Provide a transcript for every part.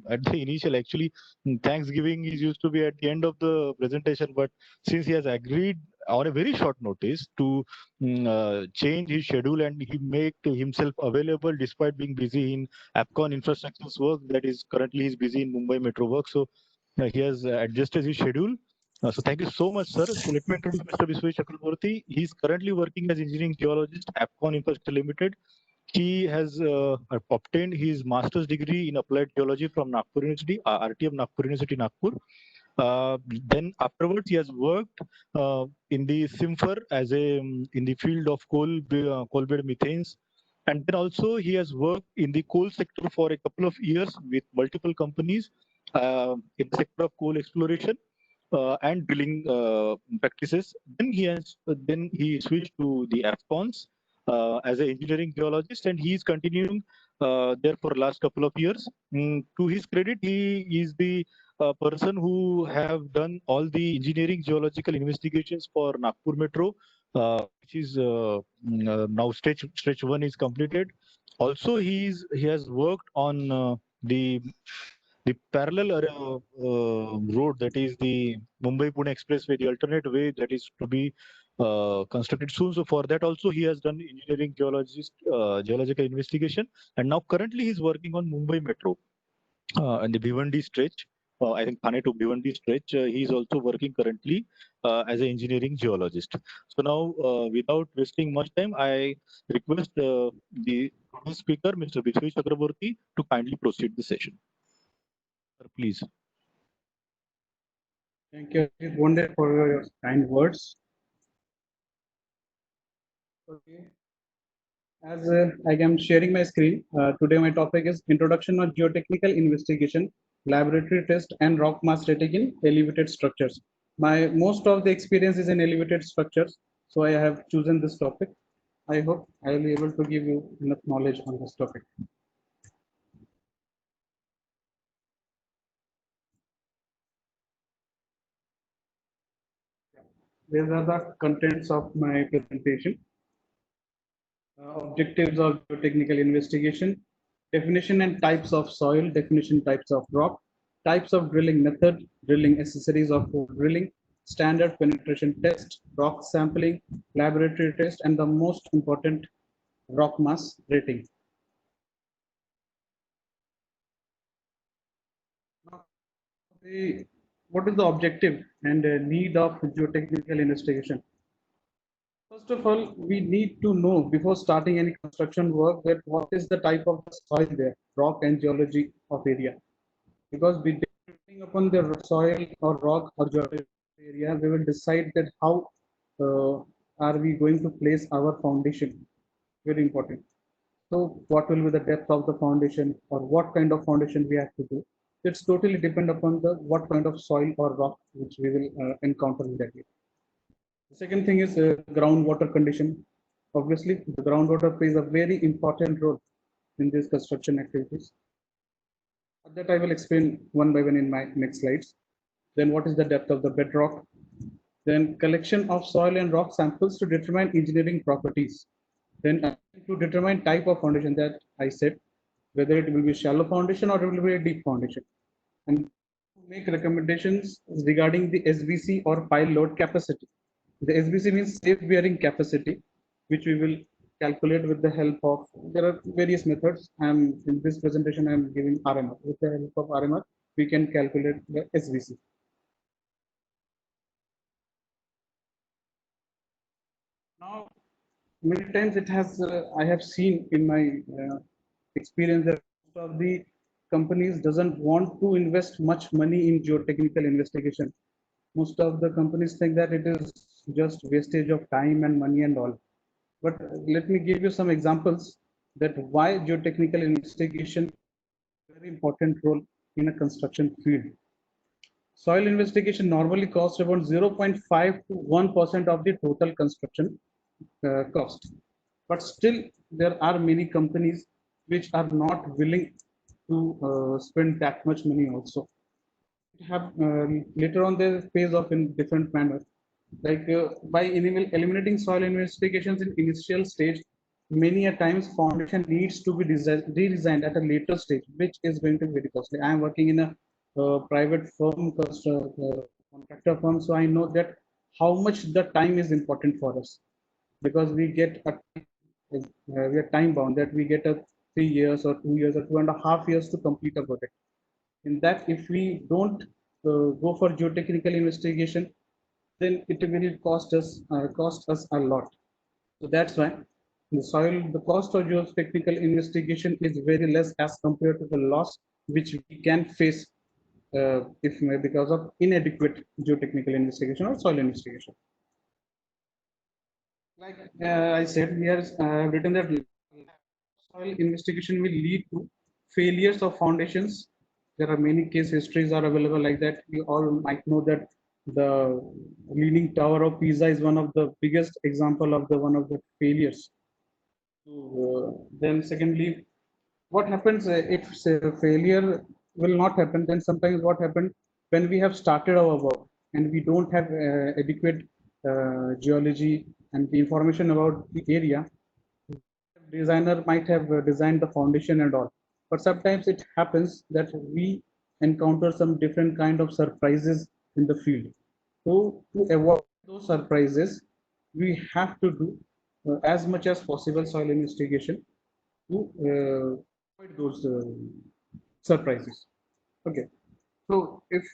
at the initial. Actually, Thanksgiving is used to be at the end of the presentation, but since he has agreed on a very short notice to change his schedule and he make himself available despite being busy in APCON infrastructure's work, that is currently he's busy in Mumbai Metro work. So he has adjusted his schedule. So thank you so much, sir. So let me introduce Mr. Vishwesh Chakraborty. He's currently working as engineering geologist, APCON Infrastructure Limited. He has obtained his master's degree in applied geology from Nagpur University, RTM Nagpur University, Nagpur. Then afterwards, he has worked in the SIMFER as a in the field of coal bed methanes, and then also he has worked in the coal sector for a couple of years with multiple companies in the sector of coal exploration and drilling practices. Then he switched to the AFCONS as an engineering geologist, and he is continuing there for last couple of years. To his credit, he is the person who have done all the engineering geological investigations for Nagpur Metro, which is now stretch one is completed. Also, he has worked on the parallel road, that is the Mumbai Pune Expressway, the alternate way that is to be constructed soon. So for that also he has done engineering geological investigation, and now currently he's working on Mumbai Metro and the Bhiwandi stretch. I think Thane to Bhiwandi stretch. He is also working currently as an engineering geologist. So now, without wasting much time, I request the speaker, Mr. Vishwesh Chakraborty, to kindly proceed the session. Sir, please. Thank you, Wonder, for your kind words. Okay. As I am sharing my screen, today my topic is Introduction of Geotechnical Investigation, Laboratory Test and Rock Mass Rating in Elevated Structures. My most of the experience is in elevated structures, so I have chosen this topic. I hope I will be able to give you enough knowledge on this topic. These are the contents of my presentation. Objectives of geotechnical investigation, definition and types of soil, definition types of rock, types of drilling method, drilling accessories of drilling, standard penetration test, rock sampling, laboratory test, and the most important, rock mass rating. Now, what is the objective and need of geotechnical investigation? First of all, we need to know before starting any construction work that what is the type of soil there, rock and geology of area. Because we depending upon the soil or rock or geology area, we will decide that how are we going to place our foundation. Very important. So what will be the depth of the foundation or what kind of foundation we have to do. It's totally depend upon the what kind of soil or rock which we will encounter in that area. The second thing is groundwater condition. Obviously, the groundwater plays a very important role in these construction activities. That I will explain one by one in my next slides. Then what is the depth of the bedrock? Then collection of soil and rock samples to determine engineering properties. Then to determine type of foundation that I said, whether it will be shallow foundation or it will be a deep foundation. And make recommendations regarding the SBC or pile load capacity. The SBC means safe bearing capacity, which we will calculate with the help of, there are various methods. In this presentation, I'm giving RMR. With the help of RMR, we can calculate the SBC. Now, many times it has, I have seen in my experience that most of the companies doesn't want to invest much money in geotechnical investigation. Most of the companies think that it is just wastage of time and money and all. But let me give you some examples that why geotechnical investigation very important role in a construction field. Soil investigation normally costs about 0.5 to 1% of the total construction cost. But still, there are many companies which are not willing to spend that much money also. Have later on they pays off in different manner. Like by eliminating soil investigations in initial stage, many a times foundation needs to be redesigned at a later stage, which is going to be very costly. I am working in a private firm, contractor firm, so I know that how much the time is important for us, because we get a we are time bound, that we get a 3 years or 2 years or 2.5 years to complete a project. In that, if we don't go for geotechnical investigation, then it will cost us a lot. So that's why the cost of geotechnical investigation is very less as compared to the loss which we can face if because of inadequate geotechnical investigation or soil investigation. Like I said, we have written that soil investigation will lead to failures of foundations. There are many case histories are available like that. We all might know that the Leaning Tower of Pisa is one of the biggest example of the one of the failures. Then secondly, what happens if say, failure will not happen? Then sometimes what happens when we have started our work and we don't have adequate geology and the information about the area, designer might have designed the foundation and all, but sometimes it happens that we encounter some different kind of surprises in the field. So to avoid those surprises, we have to do as much as possible soil investigation to avoid those surprises. Okay. So if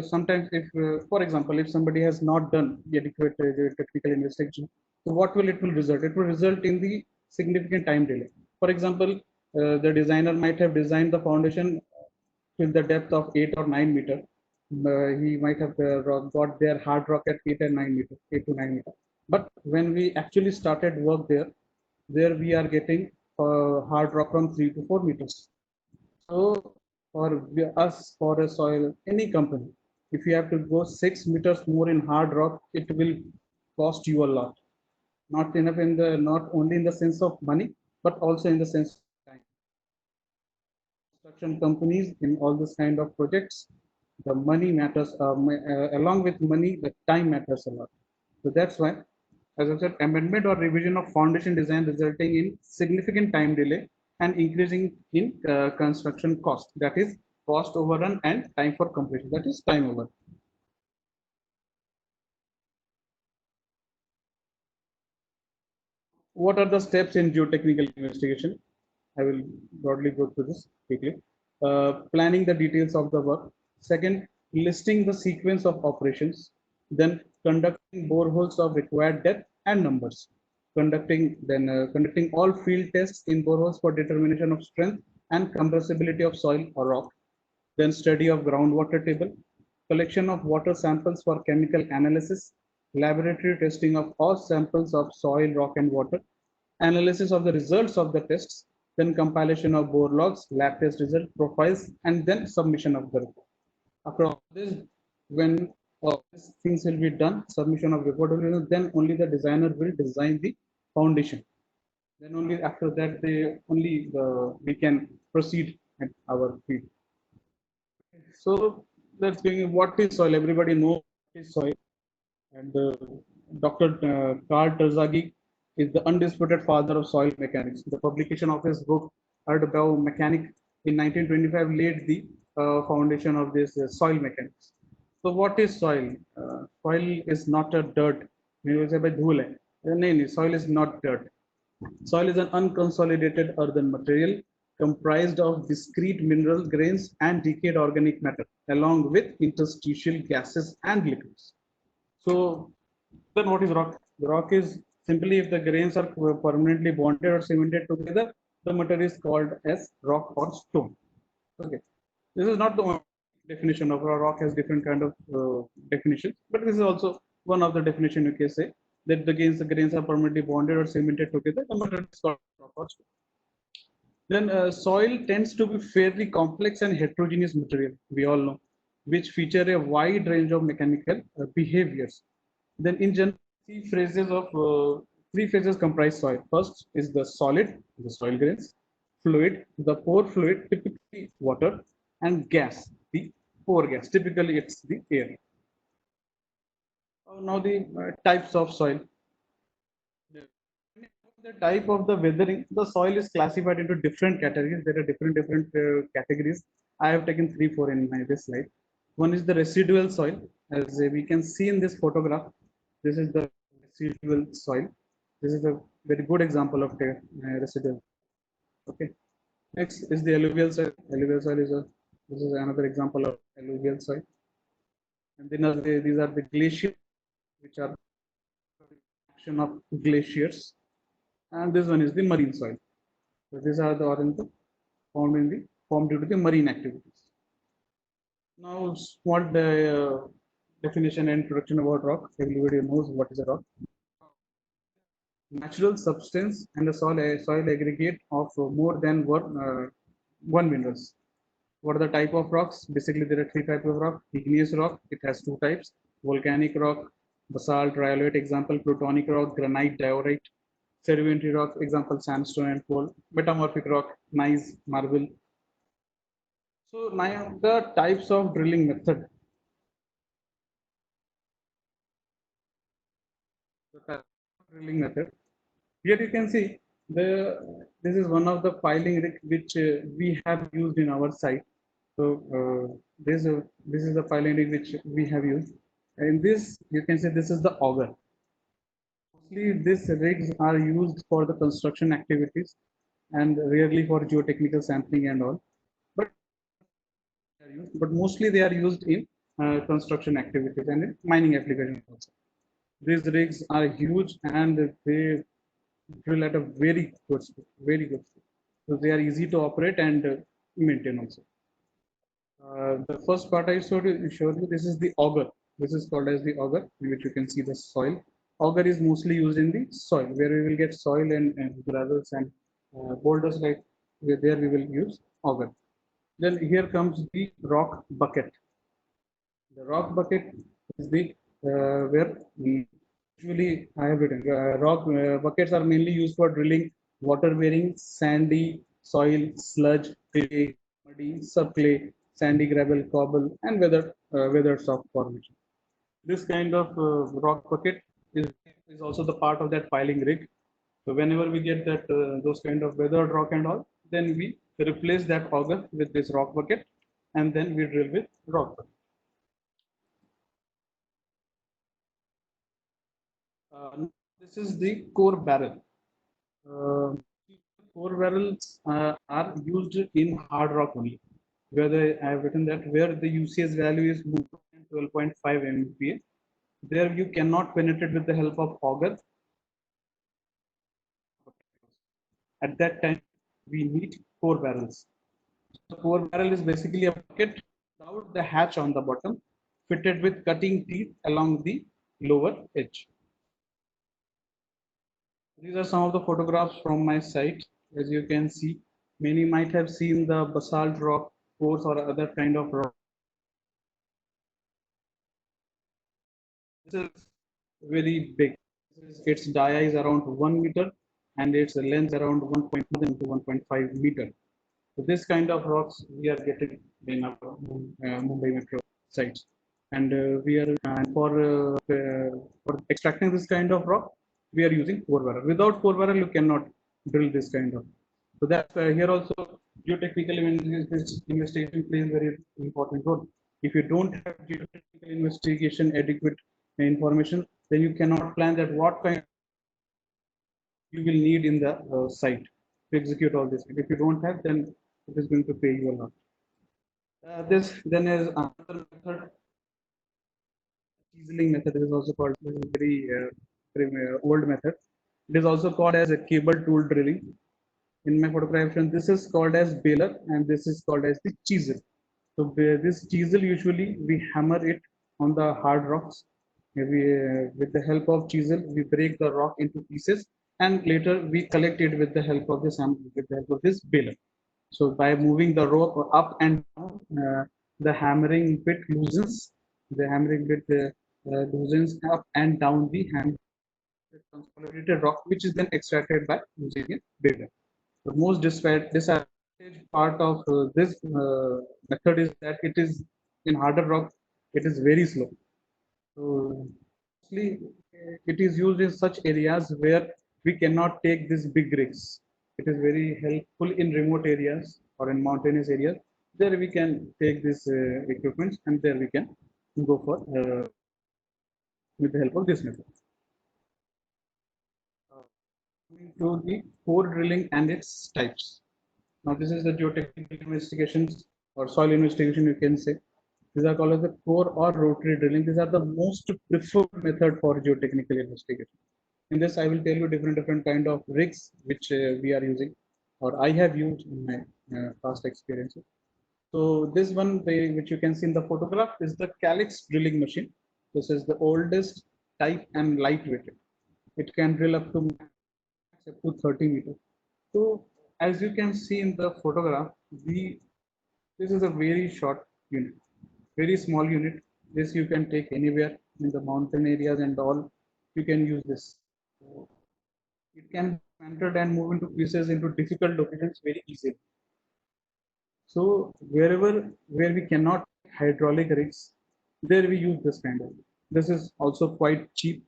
sometimes if, for example, if somebody has not done the adequate technical investigation, so what will it will result? It will result in the significant time delay. For example, the designer might have designed the foundation till the depth of 8 or 9 meter. He might have got their hard rock at 8 and 9 meter, 8 to 9 meter. But when we actually started work there we are getting hard rock from 3 to 4 meters. So for us, for a soil, any company, if you have to go 6 meters more in hard rock, it will cost you a lot. Not enough in the not only in the sense of money, but also in the sense of time. Construction companies in all this kind of projects, the money matters. Along with money, the time matters a lot. So that's why, as I said, amendment or revision of foundation design resulting in significant time delay and increasing in construction cost. That is cost overrun and time for completion. That is time over. What are the steps in geotechnical investigation? I will broadly go through this quickly. Planning the details of the work. Second, listing the sequence of operations. Then conducting boreholes of required depth and numbers. Conducting all field tests in boreholes for determination of strength and compressibility of soil or rock. Then study of groundwater table. Collection of water samples for chemical analysis. Laboratory testing of all samples of soil, rock, and water, analysis of the results of the tests, then compilation of bore logs, lab test result profiles, and then submission of the report. After this, when all these things will be done, submission of report will be done, then only the designer will design the foundation. Then only after that, we can proceed at our field. So let's begin. What is soil? Everybody knows what is soil. And Dr. Carl Terzaghi is the undisputed father of soil mechanics. The publication of his book, Erdbau Mechanic, in 1925 laid the foundation of this soil mechanics. So what is soil? Soil is not a dirt. Soil is not dirt. Soil is an unconsolidated earthen material comprised of discrete mineral grains and decayed organic matter, along with interstitial gases and liquids. So then what is rock? The rock is simply if the grains are permanently bonded or cemented together, the material is called as rock or stone. Okay. This is not the only definition of a rock, has different kind of definitions, but this is also one of the definition you can say that the grains are permanently bonded or cemented together, the material is called rock or stone. Then soil tends to be fairly complex and heterogeneous material, we all know, which feature a wide range of mechanical behaviors. Then in general, three phases comprise soil. First is the solid, the soil grains, fluid, the pore fluid, typically water, and gas, the pore gas, typically it's the air. Now the types of soil. The type of the weathering, the soil is classified into different categories. There are different categories. I have taken 3 4 in my this slide. One is the residual soil, as we can see in this photograph. This is the residual soil. This is a very good example of the residual. Okay. Next is the alluvial soil. Alluvial soil is a this is another example of alluvial soil. And then these are the glaciers, which are action of glaciers. And this one is the marine soil. So these are the organisms formed due to the marine activities. Now, small definition and introduction about rock. Everybody knows what is a rock. Natural substance and a soil aggregate of more than one minerals. What are the type of rocks? Basically, there are 3 types of rock. Igneous rock, it has 2 types. Volcanic rock, basalt, rhyolite, example, plutonic rock, granite, diorite. Sedimentary rock, example, sandstone and coal. Metamorphic rock, gneiss, marble. So now the types of drilling method. The type of drilling method. Here you can see this is one of the piling rig which we have used in our site. So this is the piling rig which we have used. In this you can see this is the auger. Mostly these rigs are used for the construction activities and rarely for geotechnical sampling and all. But mostly they are used in construction activities and in mining applications also. These rigs are huge and they drill at a very good speed, very good speed. So they are easy to operate and maintain also. The first part I showed you, this is the auger. This is called as the auger, in which you can see the soil. Auger is mostly used in the soil, where we will get soil and gravels and boulders like there we will use auger. Then here comes the rock bucket. The rock bucket is the where usually I have written rock buckets are mainly used for drilling water-bearing, sandy soil, sludge, clay, muddy, subclay, sandy gravel, cobble, and weathered soft formation. This kind of rock bucket is also the part of that piling rig. So whenever we get that those kind of weathered rock and all, then we replace that auger with this rock bucket, and then we drill with rock bucket. This is the core barrel. Uh, Core barrels are used in hard rock only. I have written that where the UCS value is 12.5 MPa, there you cannot penetrate with the help of auger. At that time, we need core barrels. The core barrel is basically a bucket without the hatch on the bottom, fitted with cutting teeth along the lower edge. These are some of the photographs from my site. As you can see, many might have seen the basalt rock cores or other kind of rock. This is very big. Its dia is around 1 meter and its length around 1.1 to 1.5 meter. So this kind of rocks we are getting in our Mumbai metro sites, and we are for extracting this kind of rock, we are using core barrel. Without core barrel, you cannot drill this kind of. So that's here also geotechnical investigation plays very important role. If you don't have geotechnical investigation adequate information, then you cannot plan that what kind you will need in the site to execute all this. If you don't have, then it is going to pay you a lot. This then is another method. Chiseling method is also called. This is very old method. It is also called as a cable tool drilling. In my photograph, this is called as baler, and this is called as the chisel. So this chisel usually we hammer it on the hard rocks. With the help of chisel, we break the rock into pieces, and later we collect it with the help of this baler. So by moving the rope up and down, the hammering bit loosens. The hammering bit loosens up and down the hand consolidated rock, which is then extracted by using a baler. The most disadvantage part of this method is that it is in harder rock, it is very slow. So mostly it is used in such areas where we cannot take these big risks. It is very helpful in remote areas or in mountainous areas. There we can take this equipment, and there we can go for with the help of this method. Coming to the core drilling and its types. Now this is the geotechnical investigations or soil investigation, you can say. These are called as the core or rotary drilling. These are the most preferred method for geotechnical investigation. In this, I will tell you different kind of rigs which we are using, or I have used in my past experiences. So this one, which you can see in the photograph, is the Calyx drilling machine. This is the oldest type and lightweight. It can drill up to 30 meters. So as you can see in the photograph, this is a very short unit, very small unit. This you can take anywhere in the mountain areas and all. You can use this. So it can be entered and move into pieces into difficult locations very easily. So where we cannot hydraulic rigs, there we use this kind of. This is also quite cheap.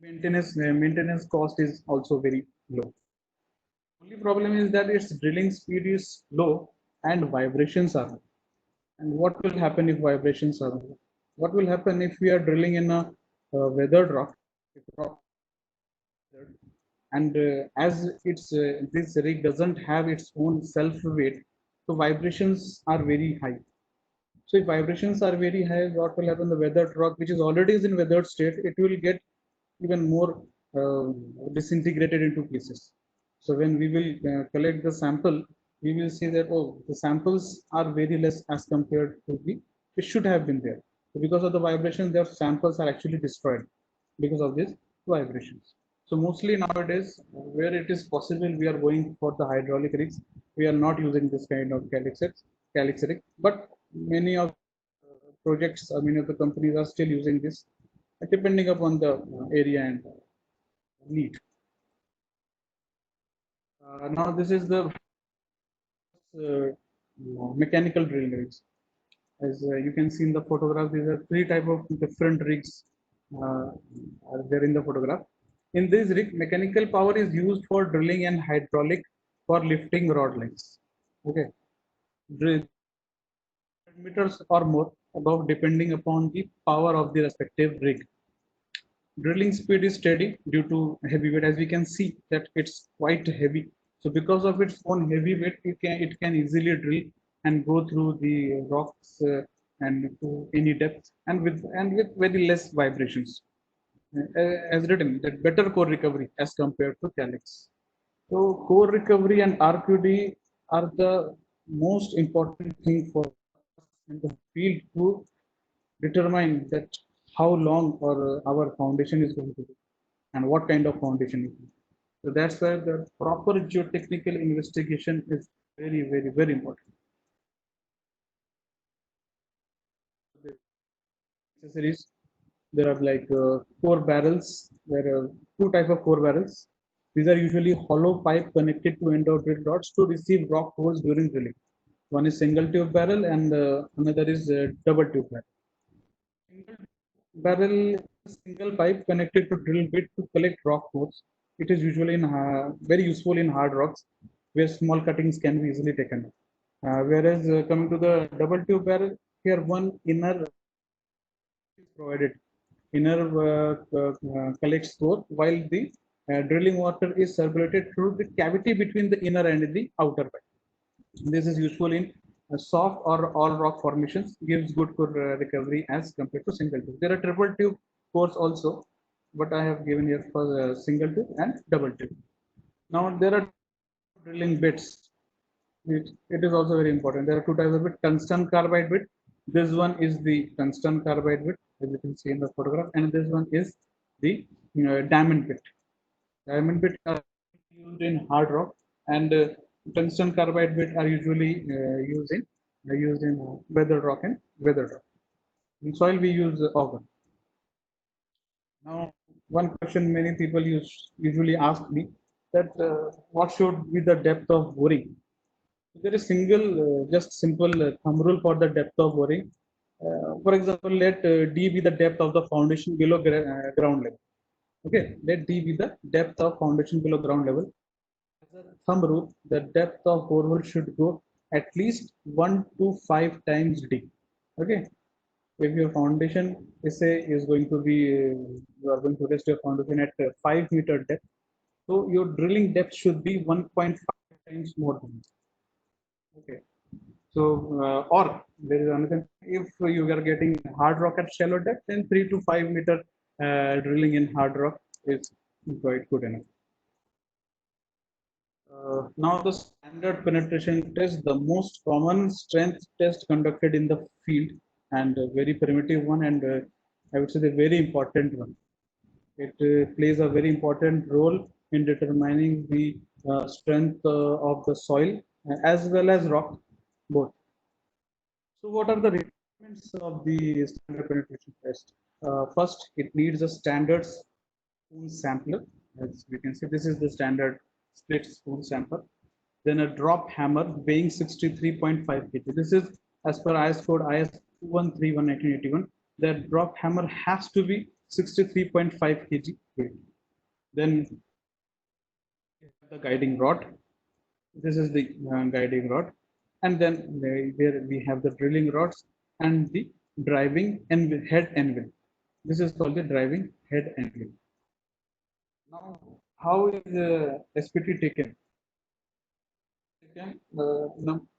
Maintenance cost is also very low. Only problem is that its drilling speed is low and vibrations are low. And what will happen if vibrations are low? What will happen if we are drilling in a weathered rock? If rock and as it's this rig doesn't have its own self weight, so vibrations are very high. So if vibrations are very high, what will happen? The weathered rock, which is already is in weathered state, it will get even more uh, disintegrated into pieces. So when we will collect the sample, we will see that, oh, the samples are very less as compared to the it should have been there. So because of the vibration, their samples are actually destroyed because of these vibrations. So mostly nowadays, where it is possible, we are going for the hydraulic rigs. We are not using this kind of calyx rig, but many of projects, many of the companies are still using this, depending upon the area and need. Now this is the uh, mechanical drill rigs. As you can see in the photograph, these are three type of different rigs are there in the photograph. In this rig, mechanical power is used for drilling and hydraulic for lifting rod lengths. Okay, drill meters or more above, depending upon the power of the respective rig. Drilling speed is steady due to heavy weight. As we can see that it's quite heavy. So because of its own heavy weight, it can easily drill and go through the rocks and to any depth, and with very less vibrations. As written, that better core recovery as compared to Calyx. So core recovery and RQD are the most important thing for in the field to determine that how long our foundation is going to be and what kind of foundation it is. So that's why the proper geotechnical investigation is very important. The accessories, there are like core barrels. There are two type of core barrels. These are usually hollow pipe connected to end of drill rods to receive rock holes during drilling. One is single tube barrel and another is double tube barrel. Single barrel single pipe connected to drill bit to collect rock cores. It is usually very useful in hard rocks where small cuttings can be easily taken. Whereas coming to the double tube barrel, here one inner is provided. Inner collects core while the drilling water is circulated through the cavity between the inner and the outer pipe. This is useful in soft or all rock formations, gives good core recovery as compared to single tube. There are triple tube cores also, but I have given here for single tube and double tube. Now there are drilling bits. It is also very important. There are two types of bit: tungsten carbide bit. This one is the tungsten carbide bit, as you can see in the photograph, and this one is the diamond bit. Diamond bit are used in hard rock, and tungsten carbide bit are usually used in weathered rock and weathered rock. In soil, we use auger. Now, one question many people usually ask me that what should be the depth of boring? There is just simple thumb rule for the depth of boring. For example, let D be the depth of the foundation below ground level. Okay, let D be the depth of foundation below ground level. As a thumb rule, the depth of borehole should go at least 1 to 5 times D. Okay, if your foundation is going to be, you are going to rest your foundation at 5-meter depth, so your drilling depth should be 1.5 times more than that. Okay. So, or there is another, if you are getting hard rock at shallow depth, then 3 to 5 meter drilling in hard rock is quite good enough. Now the standard penetration test, the most common strength test conducted in the field, and a very primitive one, and I would say the very important one. It plays a very important role in determining the strength of the soil as well as rock, both. So what are the requirements of the standard penetration test? First, it needs a standard spoon sampler. As we can see, this is the standard split spoon sampler. Then a drop hammer weighing 63.5 kg. This is as per IS code IS 213/1981. The drop hammer has to be 63.5 kg weight. Then the guiding rod. This is the guiding rod, and then there we have the drilling rods and the driving and head anvil. This is called the driving head anvil. Now, how is SPT taken?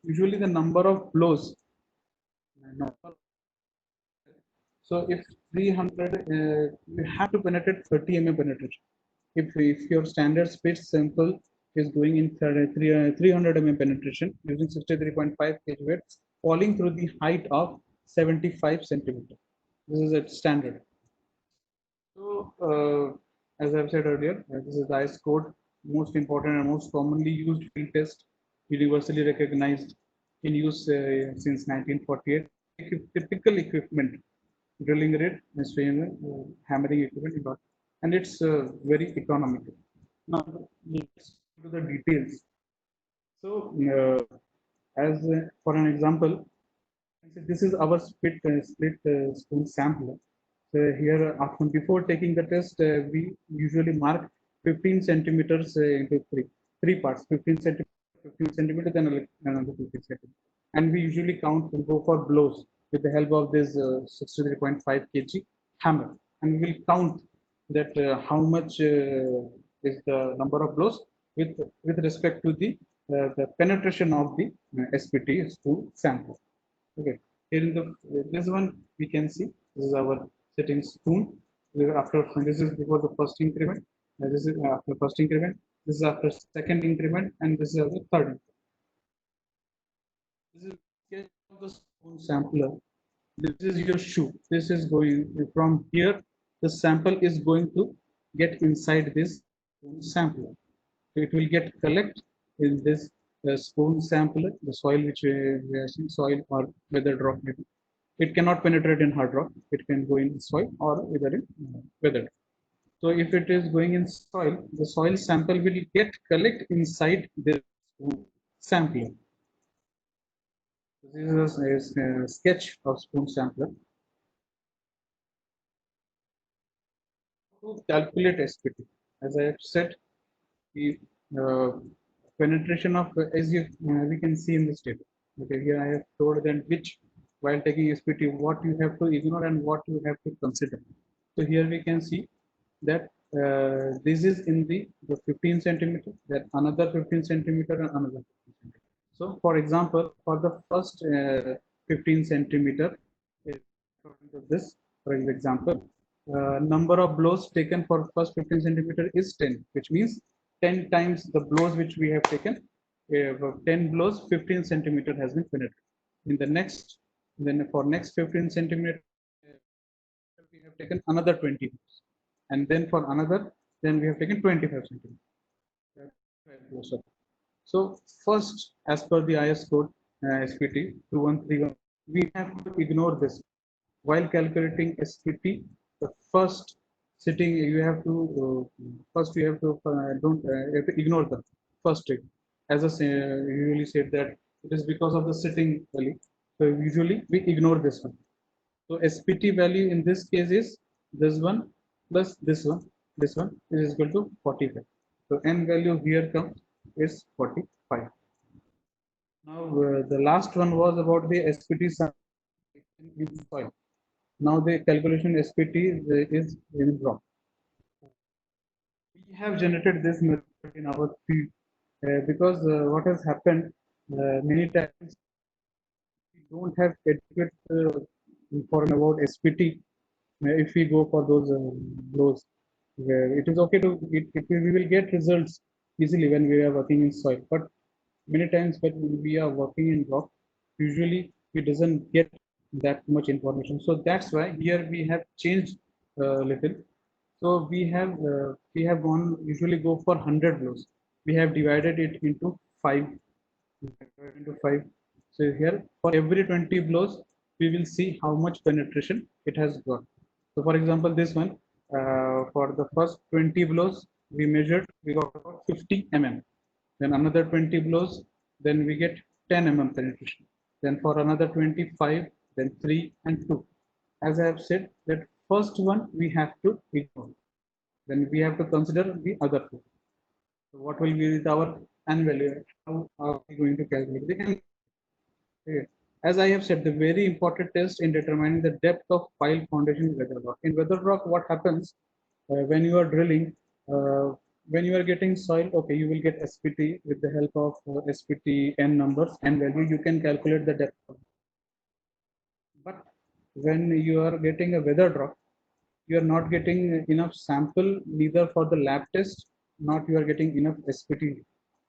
Usually the number of blows. So if 300, you have to penetrate 30 mm penetration. If your standard split sample is going in 300 mm penetration using 63.5 kg weight, falling through the height of 75 centimeter. This is a standard. So, as I've said earlier, this is the IS code, most important and most commonly used field test, universally recognized, in use since 1948. Typical equipment, drilling rig, hammering equipment, and it's very economical. Now, let's go to the details. So, as for an example, this is our split spoon sampler. So here, after before taking the test, we usually mark 15 centimeters into three parts, 15 centimeters, 15 centimeters, then another 15 centimeters. And we usually count and go for blows with the help of this 63.5 kg hammer. And we will count that how much is the number of blows with respect to the penetration of the SPT spoon sample. Okay, here in the this one we can see this is our setting spoon. After this is before the first increment. This is after first increment. This is after second increment, and this is the third. This is sketch of the spoon sampler. This is your shoe. This is going from here. The sample is going to get inside this spoon sampler. So it will get collect in this spoon sampler, the soil which we are seeing, soil or weathered rock. It cannot penetrate in hard rock. It can go in soil or either in weathered. So if it is going in soil, the soil sample will get collect inside the spoon sampler. This is a sketch of spoon sampler. To calculate SPT, as I have said, the penetration of as you we can see in this table. Okay, here I have told them which while taking SPT what you have to ignore and what you have to consider. So here we can see that this is in the 15 centimeter, that another 15 centimeter and another 15 centimeter. So for example, for the first 15 centimeter, according to this, for example, number of blows taken for first 15 centimeter is 10, which means 10 times the blows which we have taken. 10 blows, 15 centimeter has been penetrated. In the next, then for next 15 centimeter, we have taken another 20 blows. And then for another, then we have taken 25 centimeters. So first, as per the IS code SPT 2131, we have to ignore this. While calculating SPT, the first sitting you have to first you have to you have to ignore the first trick. As I usually said that it is because of the sitting value. So usually we ignore this one. So SPT value in this case is this one plus this one. this one is equal to 45. So n value here comes is 45. Now the last one was about the SPT in soil. Now the calculation SPT is in rock. We have generated this method in our field because what has happened many times we don't have adequate information about SPT if we go for those blows. Where it is okay to we will get results easily when we are working in soil, but many times when we are working in rock, usually we doesn't get that much information. So that's why here we have changed little. So we have gone usually go for 100 blows. We have divided it into five into 5. So here for every 20 blows, we will see how much penetration it has got. So for example, this one, for the first 20 blows, we measured, we got about 50 mm. Then another 20 blows, then we get 10 mm penetration. Then for another 25, then 3 and 2. As I have said, that first one we have to ignore. Then we have to consider the other two. So what will be with our n value? How are we going to calculate the n? Okay. As I have said, the very important test in determining the depth of pile foundation in weather rock. In weather rock, what happens when you are drilling? When you are getting soil, okay, you will get SPT with the help of SPT n numbers and value. You can calculate the depth. But when you are getting a weathered rock, you are not getting enough sample neither for the lab test, not you are getting enough SPT.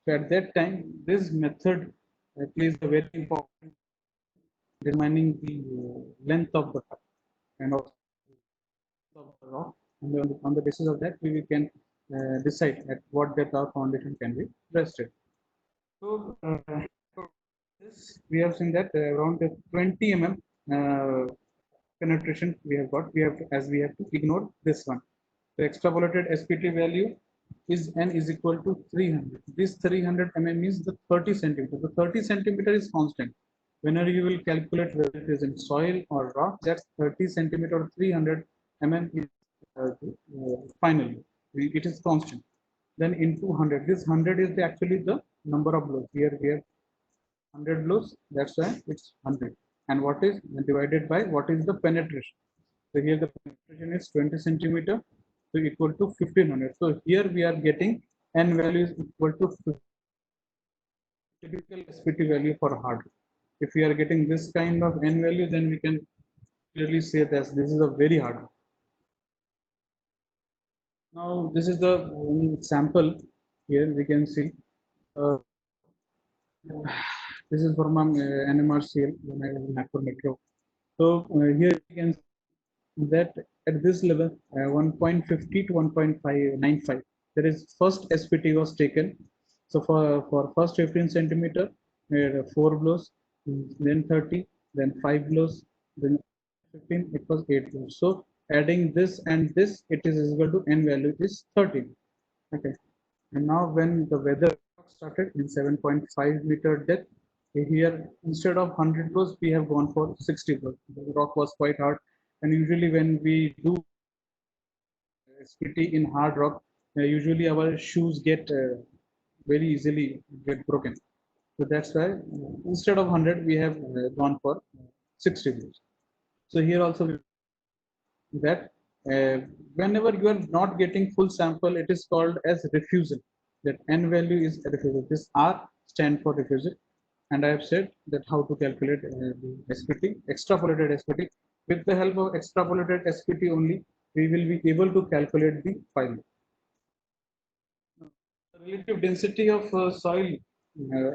So at that time, this method plays a very important determining the length of the cut and also of the rock. And on the basis of that, we can decide at what depth our foundation can be rested. So this we have seen that around the 20 mm penetration we have got. We have to, as we have to ignore this one. The extrapolated SPT value is n is equal to 300. This 300 mm is the 30 centimeter. The 30 centimeter is constant. Whenever you will calculate whether it is in soil or rock, that's 30 centimeter or 300 mm is finally it is constant. Then into 100. This 100 is actually the number of blows. Here we have 100 blows, that's why it's 100. And what is divided by what is the penetration? So here the penetration is 20 centimeter, so equal to 1500. So here we are getting n value is equal to 50. Typical SPT value for hard. If we are getting this kind of n value, then we can clearly say that this is a very hard. Now this is the sample. Here we can see. This is from NMRCL when I was in Nagpur Metro. So here you can see that at this level, 1.50 to 1.595, there is first SPT was taken. So for first 15 centimeter, we had 4 blows, then 30, then 5 blows, then 15, it was 8 blows. So adding this and this, it is equal to n value is 13. Okay. And now when the weather started in 7.5 meter depth, here instead of 100 blows, we have gone for 60 blows. The rock was quite hard. And usually when we do SPT in hard rock, usually our shoes get very easily get broken. So that's why instead of 100, we have gone for 60 blows. So here also that whenever you are not getting full sample, it is called as refusal. That n value is a refusal. This R stand for refusal. And I have said that how to calculate the SPT, extrapolated SPT. With the help of extrapolated SPT only, we will be able to calculate the file. The relative density of soil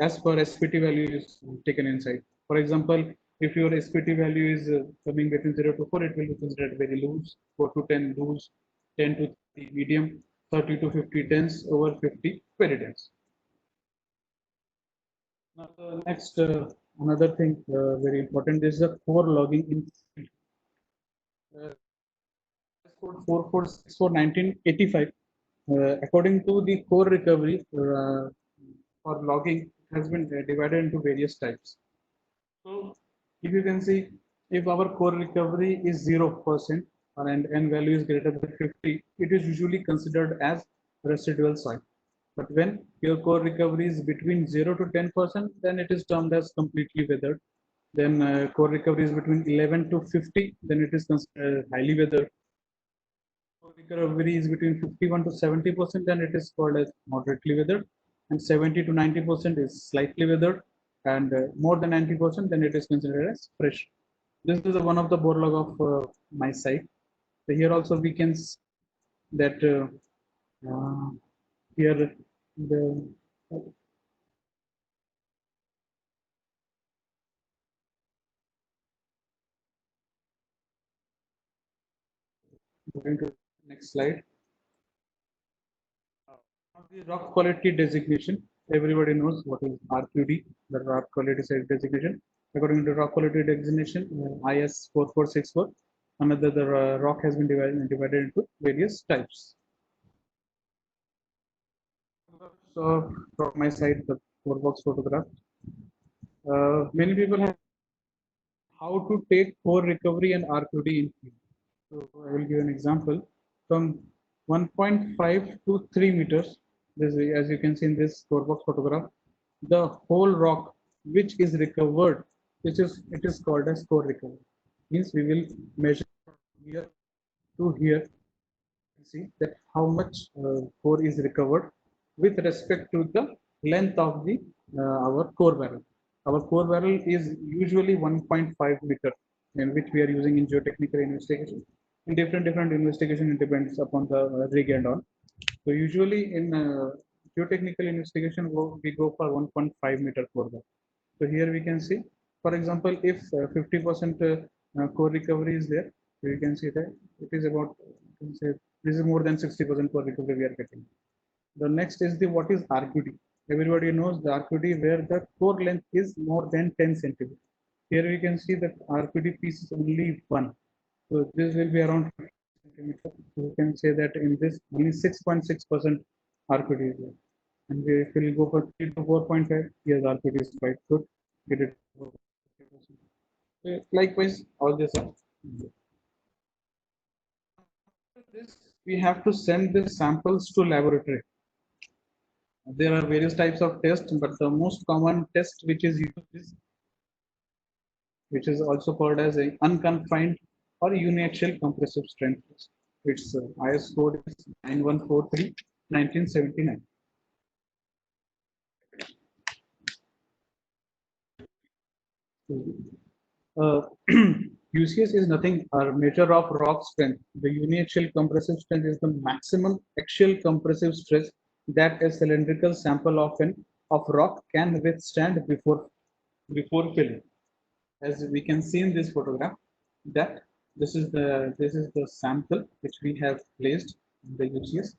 as per SPT value is taken inside. For example, if your SPT value is coming between 0 to 4, it will be considered very loose, 4 to 10 loose, 10 to 30 medium, 30 to 50 dense, over 50 very dense. Now the next another thing very important is the core logging in field. Code 446 1985. According to the core recovery for logging has been divided into various types. So if you can see, if our core recovery is 0%, and n value is greater than 50, it is usually considered as residual soil. But when your core recovery is between 0 to 10%, then it is termed as completely weathered. Then core recovery is between 11 to 50, then it is considered highly weathered. Core recovery is between 51 to 70%, then it is called as moderately weathered. And 70 to 90% is slightly weathered. And more than 90%, then it is considered as fresh. This is one of the bore log of my site. So here also we can see that here the going to next slide. The rock quality designation. Everybody knows what is RQD, the rock quality site designation. According to rock quality designation, IS 4464, another the rock has been divided into various types. So from my side, the four box photograph. Many people have how to take core recovery and RQD in field. So I will give an example. From 1.5 to 3 meters, this, as you can see in this core box photograph, the whole rock which is recovered, which is it is called as core recovery. Means we will measure here to here, see that how much core is recovered with respect to the length of the our core barrel. Our core barrel is usually 1.5 meter, in which we are using in geotechnical investigation. In different investigation, it depends upon the rig and all. So usually in geotechnical investigation, we go for 1.5 meter core barrel. So here we can see, for example, if 50% core recovery is there, we can see that it is about, say, this is more than 60% core recovery we are getting. The next is the what is RQD. Everybody knows the RQD where the core length is more than 10 centimeters. Here we can see that RQD piece is only one. So this will be around 50 centimeters. So we can say that in this only 6.6% RQD is there. And if we will go for 3 to 4.5, yes, RQD is quite good. Get it. Likewise, all this are. This we have to send the samples to laboratory. There are various types of tests, but the most common test which is used is, which is also called as a unconfined or uniaxial compressive strength test. Its IS code is 9143 1979. UCS is nothing a measure of rock strength. The uniaxial compressive strength is the maximum axial compressive stress that a cylindrical sample of rock can withstand before filling. As we can see in this photograph, that this is the sample which we have placed in the UCS,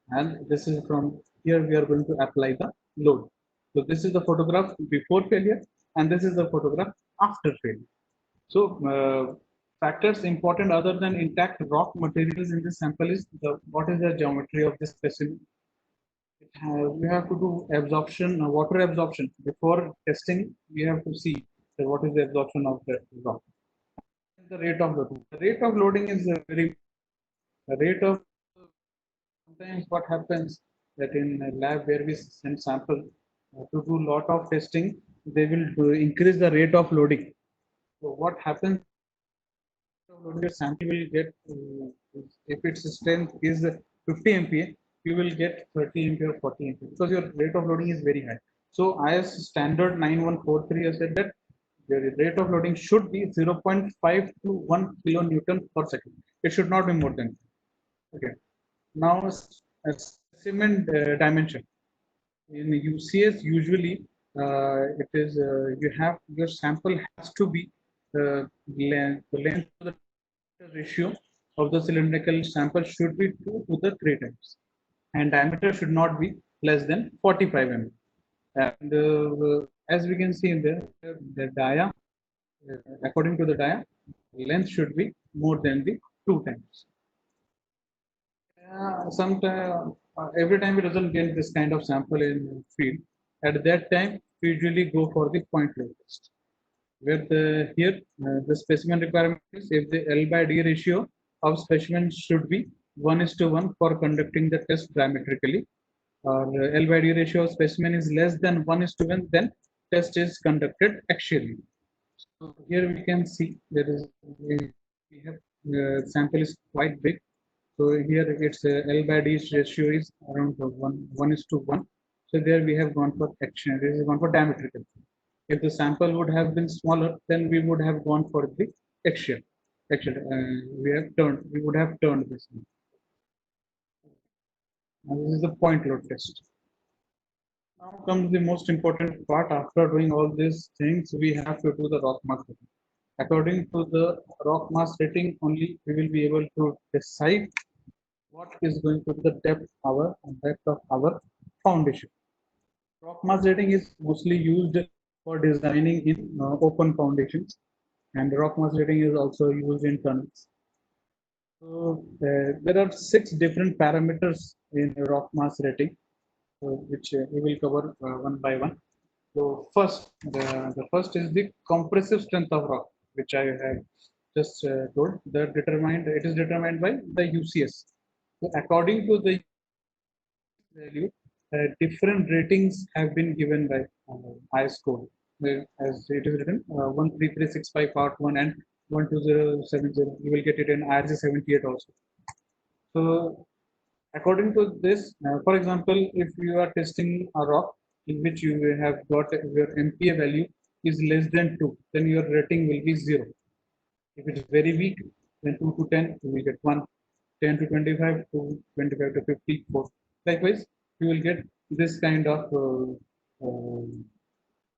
and this is from here we are going to apply the load. So this is the photograph before failure, and this is the photograph after failure. So factors important other than intact rock materials in this sample is what is the geometry of this specimen. We have to do absorption, water absorption before testing. We have to see what is the absorption of the rock. The rate of loading. The rate of loading is very. The rate of sometimes what happens that in a lab where we send sample to do lot of testing, they will increase the rate of loading. So what happens? Your sample will get if its strength is 50 MPa, you will get 30 MPa or 40 MPa because your rate of loading is very high. So IS standard 9143 has said that the rate of loading should be 0.5 to 1 kilonewton per second. It should not be more than. Okay. Now, specimen dimension in UCS usually it is you have your sample has to be the length of the ratio of the cylindrical sample should be 2 to the 3 times, and diameter should not be less than 45 mm. And as we can see in the dia, according to the dia, length should be more than the 2 times. Sometimes every time it doesn't get this kind of sample in field. At that time, we usually go for the point load test. Where the here the specimen requirement is if the L by D ratio of specimen should be 1:1 for conducting the test diametrically. Or L by D ratio of specimen is less than 1:1, then test is conducted axially. So here we can see there is we have sample is quite big. So here it's L by D ratio is around 1:1. So there we have gone for action. This is gone for diametrical. If the sample would have been smaller, then we would have gone for the axial. Actually, we would have turned this. Now this is the point load test. Now comes the most important part. After doing all these things, we have to do the rock mass rating. According to the rock mass rating, only we will be able to decide what is going to be the depth of our foundation. Rock mass rating is mostly used for designing in open foundations, and rock mass rating is also used in tunnels. So there are 6 different parameters in rock mass rating, which we will cover one by one. So first, the first is the compressive strength of rock, which I have just told. It is determined by the UCS. So according to the value, different ratings have been given by IS code, as it is written 13365 part 1 and 12070. You will get it in IRC 78 also. So according to this, for example, if you are testing a rock in which you have got your MPa value is less than 2, then your rating will be 0. If it is very weak, then 2 to 10, you will get 1, 10 to 25, to 25 to 50, 4. Likewise, you will get this kind of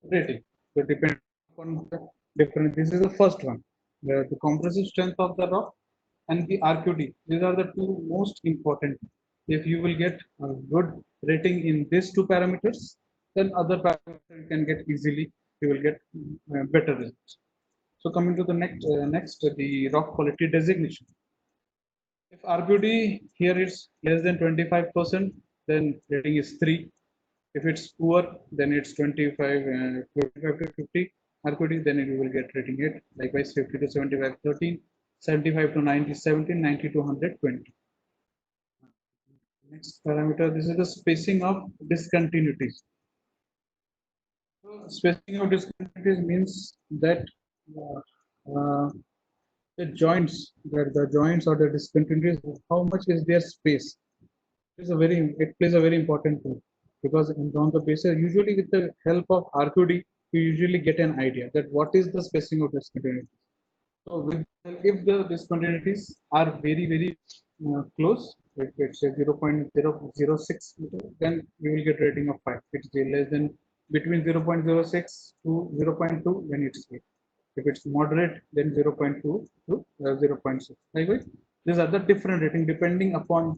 rating. So depending on the different, this is the first one. The compressive strength of the rock and the RQD. These are the two most important. If you will get a good rating in these two parameters, then other parameters you can get easily. You will get better results. So coming to the next the rock quality designation. If RQD here is less than 25%, then rating is 3. If it's poor, then it's 25, 25 to 50 RQD, then you will get rating 8. Likewise, 50 to 75, 13, 75 to 90, 17, 90 to 100, 20. Next parameter, this is the spacing of discontinuities. So spacing of discontinuities means that the joints, the joints or the discontinuities, how much is their space? It plays a very important role, because on the basis, usually with the help of RQD, you usually get an idea that what is the spacing of discontinuities. So if the discontinuities are very close, if it's a 0.006 meter, then you will get rating of 5. It's less than between 0.06 to 0.2, then it's 8. If it's moderate, then 0.2 to 0.6. Likewise, these are the different rating depending upon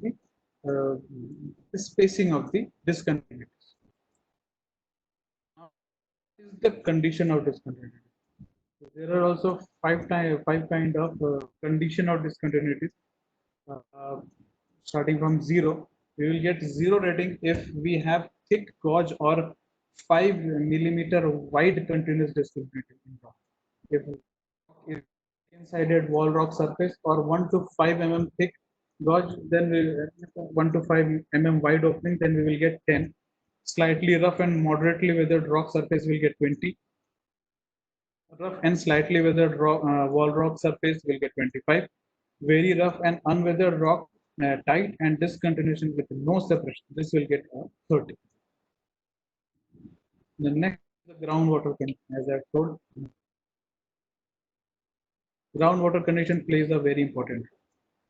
the spacing of the discontinuities. Now, what is the condition of discontinuity? So there are also five kind of condition of discontinuities. Uh, Starting from 0, we will get 0 rating if we have thick gauge or 5 millimeter wide continuous discontinuity in rock. If is insided wall rock surface or 1 to 5 mm thick gauge, then 1 to 5 mm wide opening, then we will get 10. Slightly rough and moderately weathered rock surface will get 20. Rough and slightly weathered wall rock surface will get 25. Very rough and unweathered rock, tight and discontinuation with no separation, this will get 30. The next, the groundwater condition, as I've told, groundwater condition plays a very important role.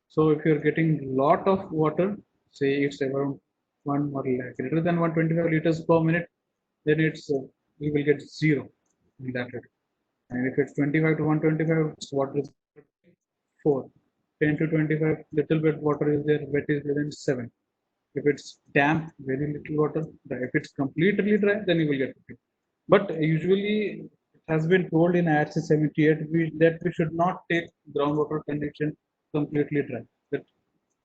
So if you're getting lot of water, say it's around 1 or greater than 125 liters per minute, then it's you will get 0 in that rate. And if it's 25 to 125, water is 4. 10 to 25, little bit water is there, wet is there, then 7. If it's damp, very little water. If it's completely dry, then you will get 50. But usually it has been told in IRC 78 that we should not take groundwater condition completely dry.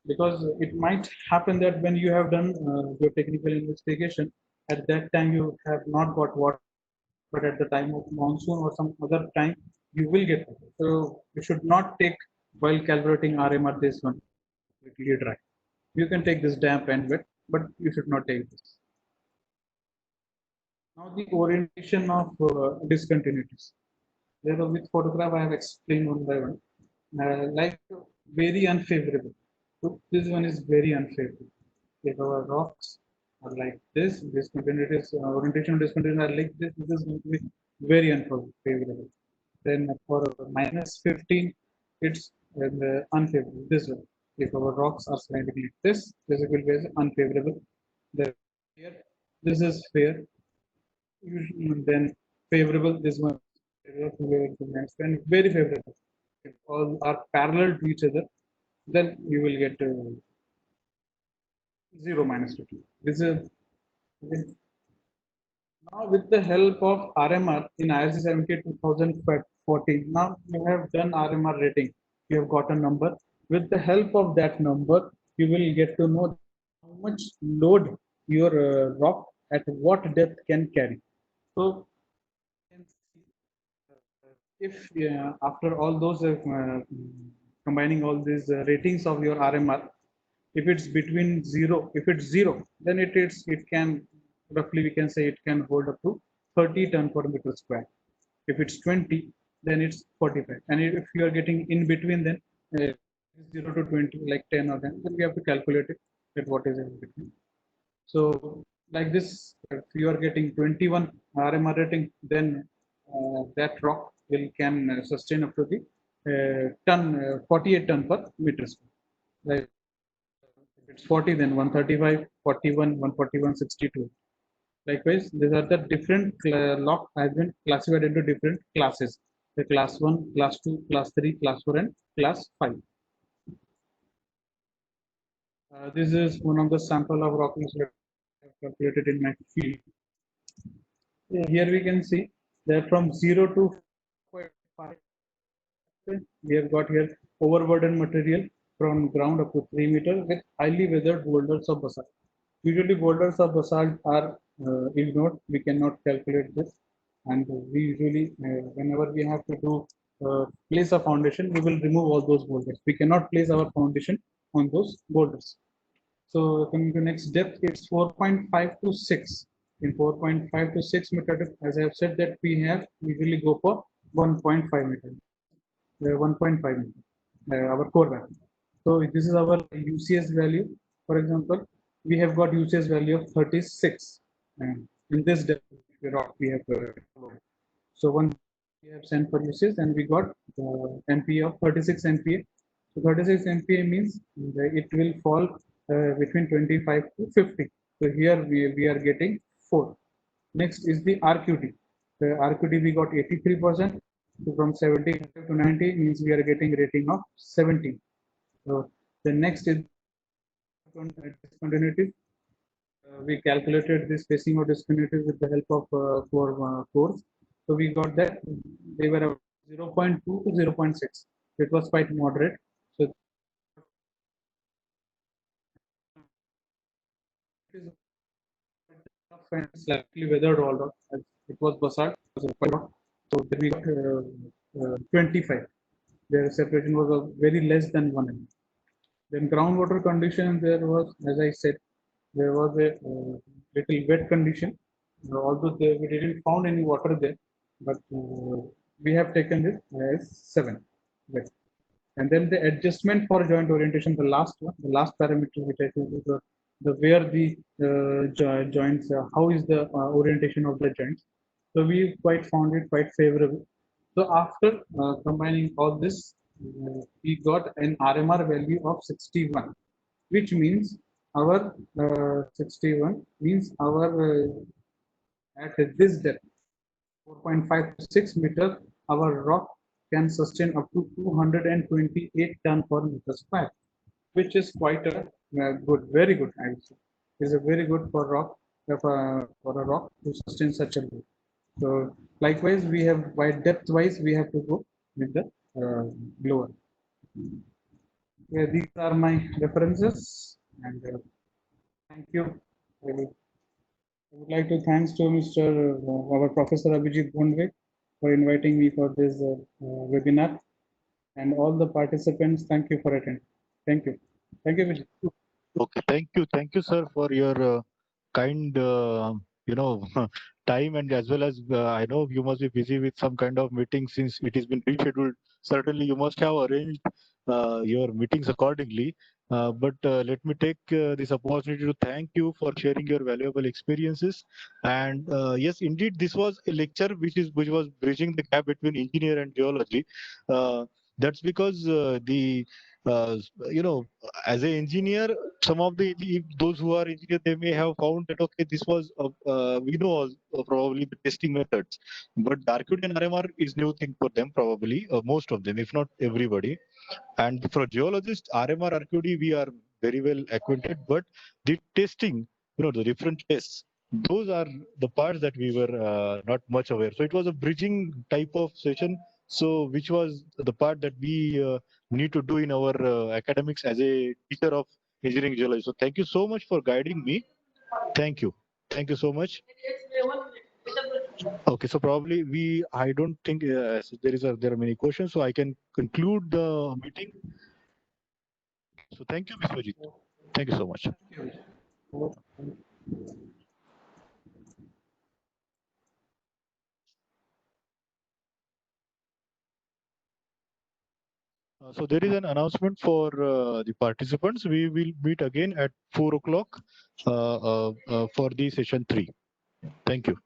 Because it might happen that when you have done your technical investigation, at that time you have not got water, but at the time of monsoon or some other time, you will get water. So you should not take while calibrating RMR, this one completely dry. You can take this damp and wet, but you should not take this. Now the orientation of discontinuities. There with photograph I have explained one by one. Like very unfavorable. So this one is very unfavorable. If our rocks are like this discontinuities, orientation of discontinuities are like this is going to be very unfavorable. Then for -15, it's unfavorable. This one. If our rocks are sliding like this will be unfavorable. The here, this is fair. Then favorable. This one and very favorable. If all are parallel to each other, then you will get 0 -2. This is now with the help of RMR in IRC 70 2014. Now you have done RMR rating. You have got a number. With the help of that number, you will get to know how much load your rock at what depth can carry. So if after all those combining all these ratings of your RMR, if it's between if it's zero, then it can roughly we can say it can hold up to 30 ton per meter square. If it's 20, then it's 45. And if you are getting in between, then 0 to 20, like 10 or 10, then we have to calculate it at what is in between. So like this, if you are getting 21 RMR rating, then that rock will can sustain up to the 48 ton per meter square. Like if it's 40, then 135, 41, 141, 62. Likewise, these are the different lock has been classified into different classes. The class 1, class 2, class 3, class 4, and class 5. This is one of the sample of rock that I have calculated in my field. Here we can see that from 0 to 5, we have got here overburden material from ground up to 3 meters with highly weathered boulders of basalt. Usually boulders of basalt are ignored. We cannot calculate this. And we usually, whenever we have to do place a foundation, we will remove all those boulders. We cannot place our foundation on those boulders. So coming to next depth, it's 4.5 to 6. In 4.5 to 6 meter depth, as I have said that we have usually go for 1.5 meter, 1.5 meter, our core value. So this is our UCS value. For example, we have got UCS value of 36. And in this depth, rock we have so one we have sent for UCS and we got MPA of 36 MPA. So 36 MPa means it will fall between 25 to 50. So here we are getting 4. Next is the RQD. The RQD we got 83%. So from 75 to 90 means we are getting rating of 70. So the next is discontinuity. We calculated the spacing of discontinuity with the help of cores. So we got that they were 0.2 to 0.6. It was quite moderate. So it is slightly weathered all rock. It was basalt. So then we got 25. Their separation was very less than 1 mm. Then groundwater condition, there was, as I said, there was a little wet condition. Although we didn't found any water there, but we have taken this as 7 wet. And then the adjustment for joint orientation, the last one, the last parameter which I think is the where the joints, how is the orientation of the joints. So we quite found it quite favorable. So after combining all this, we got an RMR value of 61, which means our 61 means our at this depth 4.5 to 6 meter, our rock can sustain up to 228 ton per meter square, which is quite a good, very good. I would say is a very good for rock for a rock to sustain such a load. So likewise, we have by depth wise we have to go with the lower. Yeah, these are my references, and thank you. I would like to thanks to Mr. Our Professor Abhijit Bondwe for inviting me for this webinar. And all the participants, thank you for attending. Thank you. Thank you, Vijay. Okay, thank you, sir, for your kind, time, and as well as I know you must be busy with some kind of meeting since it has been rescheduled. Certainly, you must have arranged your meetings accordingly. But let me take this opportunity to thank you for sharing your valuable experiences. And yes, indeed, this was a lecture which was bridging the gap between engineer and geology. Uh, that's because you know, as an engineer, some of the if those who are engineers, they may have found that okay, this was we know probably the testing methods, but the RQD and RMR is new thing for them, probably most of them, if not everybody. And for geologists, RMR, RQD, we are very well acquainted, but the testing, the different tests, those are the parts that we were not much aware. So it was a bridging type of session. So which was the part that we need to do in our academics as a teacher of engineering geology. So thank you so much for guiding me. Thank you. Thank you so much. Okay, so probably I don't think there are many questions, so I can conclude the meeting. So thank you, Biswajit. Thank you so much. Thank you, Vijay. So there is an announcement for the participants. We will meet again at 4 o'clock for the session 3. Thank you.